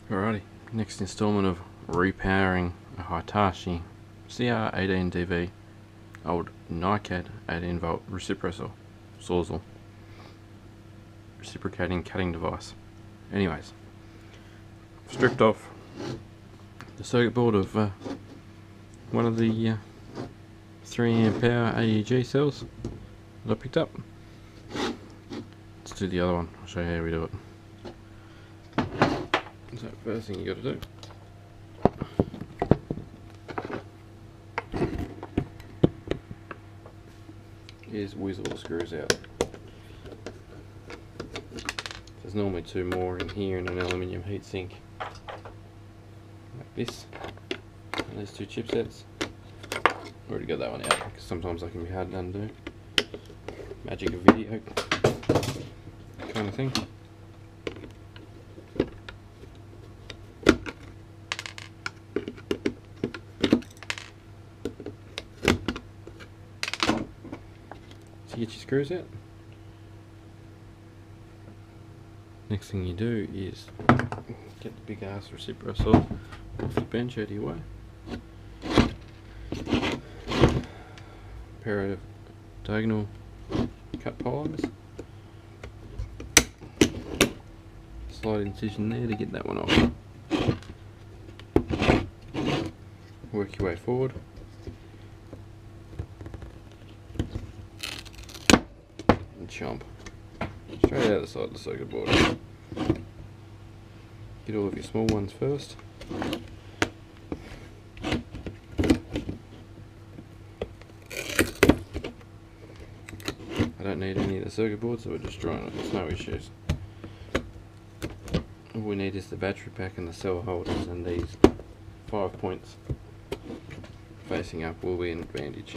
Alrighty, next installment of repowering a Hitachi CR18DV old NiCad 18 volt reciprocating cutting device. Anyways, stripped off the circuit board of one of the 3 amp hour AEG cells that I picked up. Let's do the other one. I'll show you how we do it. So first thing you got to do is whiz all the screws out. There's normally 2 more in here and an aluminium heatsink like this, and there's 2 chipsets. Already got that one out because sometimes they can be hard to undo. Magic of video kind of thing. So you get your screws out. Next thing you do is get the big ass reciprocator off the bench out of your way. Pair of diagonal cut polars. Slight incision there to get that one off. Work your way forward. And chomp. Straight out the side of the circuit board. Get all of your small ones first. I don't need any of the circuit board, so we're just drawing it. There's no issues. All we need is the battery pack and the cell holders, and these 5 points facing up will be an advantage.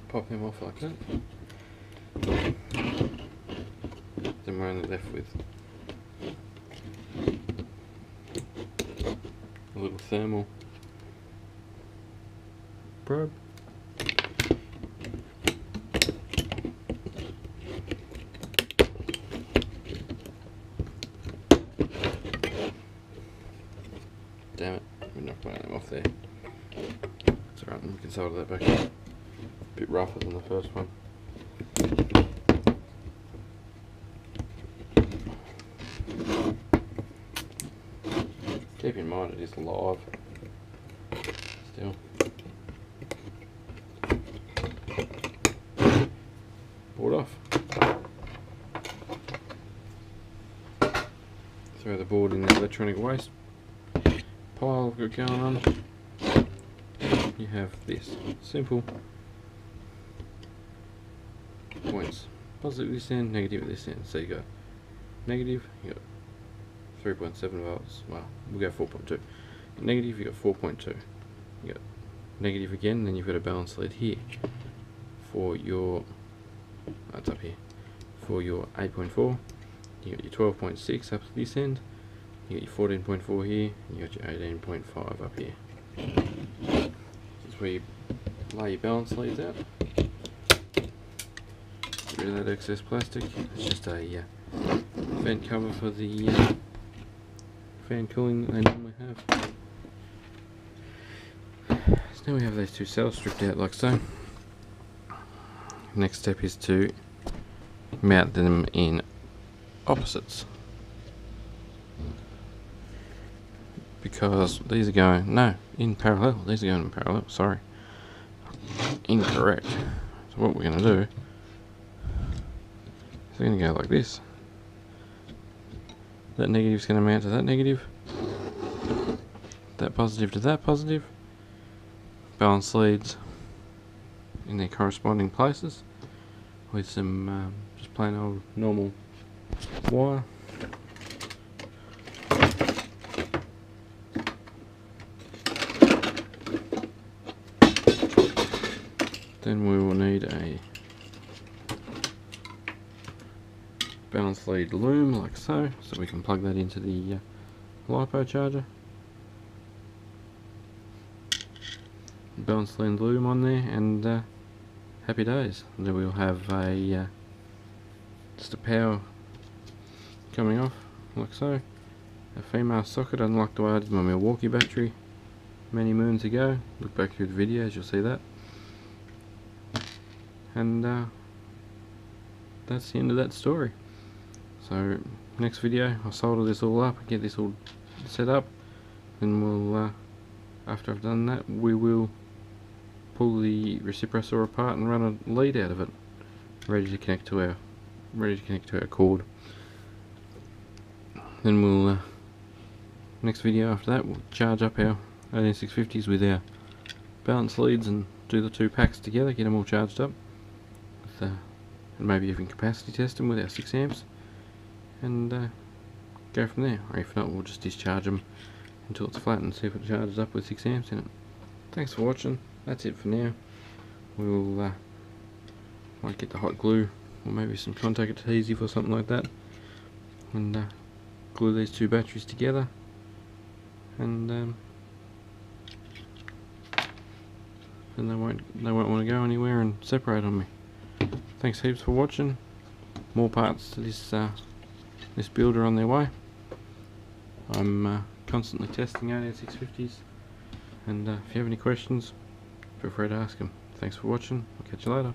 Pop him off like that. Then we're only left with a little thermal probe. Damn it, we knocked one of them off there. It's alright, we can solder that back up. Bit rougher than the first one. Keep in mind it is live still. Board off. Throw the board in the electronic waste pile we've got going on. You have this simple points, positive at this end, negative at this end. So you got negative, you got 3.7 volts, well, we'll go 4.2. Negative, you got 4.2. You got negative again, then you've got a balance lead here for your, it's up here, for your 8.4. You got your 12.6 up to this end, you got your 14.4 here, and you got your 18.5 up here. This is where you lay your balance leads out. Get rid of that excess plastic. It's just a vent cover for the fan cooling that they normally have. So now we have these 2 cells stripped out like so. Next step is to mount them in opposites, because these are going, no, in parallel. These are going in parallel, sorry. Incorrect. So what we're going to do, it's going to go like this. That negative is going to mount to that negative. That positive to that positive. Balance leads in their corresponding places with some just plain old normal wire. Then we will need a balance lead loom like so, so we can plug that into the LiPo charger. Balance lead loom on there, and happy days. And then we'll have a just a power coming off like so. A female socket, unlike the way I did my Milwaukee battery many moons ago. Look back through the videos, you'll see that. And that's the end of that story. So next video I'll solder this all up and get this all set up, and we'll after I've done that, we will pull the reciprocator apart and run a lead out of it, ready to connect to our cord. Then we'll next video after that, we'll charge up our 18650s with our balance leads and do the two packs together, get them all charged up with, and maybe even capacity test them with our 6 amps, and go from there. Or if not, we'll just discharge them until it's flat and see if it charges up with 6 amps in it. Thanks for watching. That's it for now. We'll might get the hot glue or maybe some contact adhesive or something like that, and glue these two batteries together, and then they won't want to go anywhere and separate on me. Thanks heaps for watching. More parts to this this build are on their way. I'm constantly testing out our 650s, and if you have any questions, feel free to ask them. Thanks for watching. I'll catch you later.